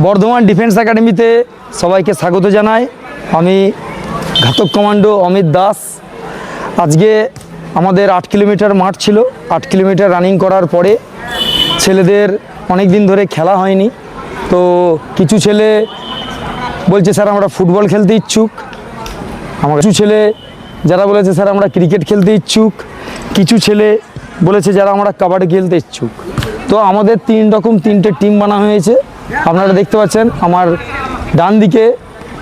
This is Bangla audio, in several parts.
বর্ধমান ডিফেন্স একাডেমিতে সবাইকে স্বাগত জানাই। আমি ঘাতক কমান্ডো অমিত দাস। আজকে আমাদের 8 কিলোমিটার মাঠ ছিল। 8 কিলোমিটার রানিং করার পরে ছেলেদের অনেক দিন ধরে খেলা হয়নি, তো কিছু ছেলে বলছে স্যার আমরা ফুটবল খেলতে ইচ্ছুক, কিছু ছেলে যারা বলেছে স্যার আমরা ক্রিকেট খেলতে ইচ্ছুক, কিছু ছেলে বলেছে যারা আমরা কাবাডি খেলতে ইচ্ছুক। তো আমাদের তিনটে টিম বানানো হয়েছে। আপনারা দেখতে পাচ্ছেন আমার ডান দিকে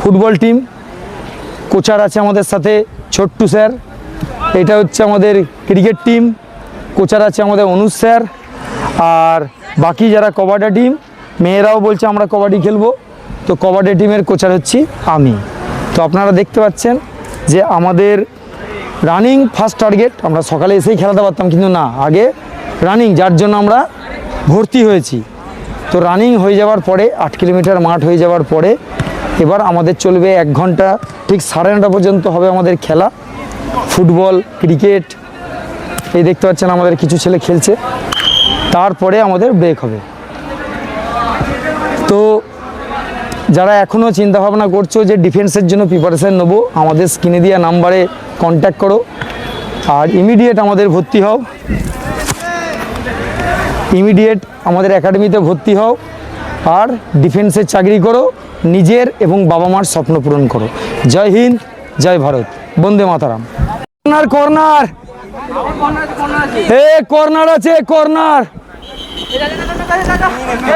ফুটবল টিম, কোচার আছে আমাদের সাথে ছোট্টু স্যার। এটা হচ্ছে আমাদের ক্রিকেট টিম, কোচার আছে আমাদের অনুজ স্যার। আর বাকি যারা কবাডি টিম, মেয়েরাও বলছে আমরা কবাডি খেলবো, তো কবাডি টিমের কোচার হচ্ছি আমি। তো আপনারা দেখতে পাচ্ছেন যে আমাদের রানিং ফার্স্ট টার্গেট। আমরা সকালে এসেই খেলাতে পারতাম, কিন্তু না, আগে রানিং, যার জন্য আমরা ভর্তি হয়েছি। তো রানিং হয়ে যাওয়ার পরে 8 কিলোমিটার মাঠ হয়ে যাওয়ার পরে এবার আমাদের চলবে 1 ঘন্টা, ঠিক 9:30 পর্যন্ত হবে আমাদের খেলা। ফুটবল, ক্রিকেট, এই দেখতে পাচ্ছেন আমাদের কিছু ছেলে খেলছে, তারপরে আমাদের ব্রেক হবে। তো যারা এখনও চিন্তাভাবনা করছো যে ডিফেন্সের জন্য প্রিপারেশান নেবো, আমাদের স্ক্রিনে দেওয়া নাম্বারে কন্ট্যাক্ট করো আর ইমিডিয়েট আমাদের ভর্তি হও, ইমিডিয়েট আমাদের একাডেমিতে ভর্তি হও আর ডিফেন্সের চাকরি করো, নিজের এবং বাবা মার স্বপ্ন পূরণ করো। জয় হিন্দ, জয় ভারত, বন্দে মাতারাম। কর্নার কর্নার কর্নার আছে, কর্নার।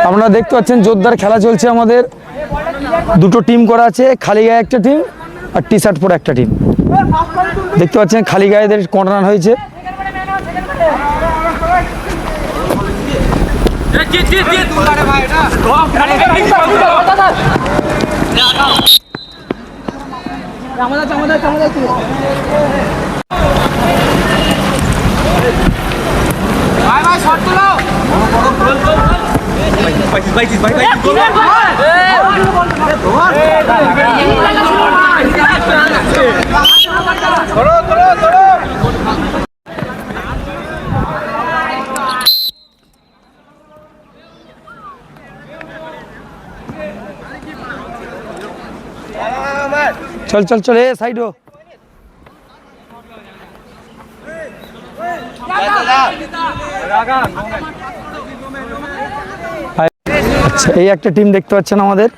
আপনারা দেখতে পাচ্ছেন জোরদার খেলা চলছে আমাদের। দুটো টিম করা আছে, খালি গায়ে একটা টিম আর টি শার্ট পরে একটা টিম। দেখতে পাচ্ছেন খালি গায়েদের কর্নার হয়েছে। चल चल चल, साइड हो। আচ্ছা, এই একটা টিম দেখতে পাচ্ছেন আমাদের,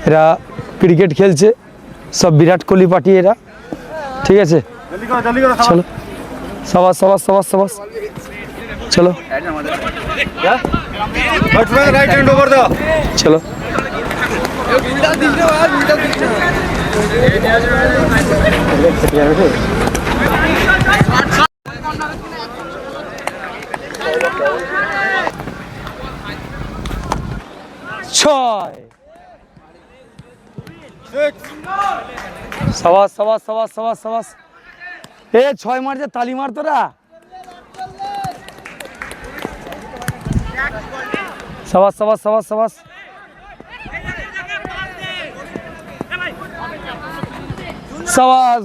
এরা ক্রিকেট খেলছে, সব বিরাট কোহলি পার্টি এরা, ঠিক আছে। চলো সবাস সবাস সবাস সবাস, চলো চলো। সবাস সবাস সবাস সবাস সবাস। 6 মারছে, তালি মার তোরা। সবাস সবাস সবাস সবাস। সবাস।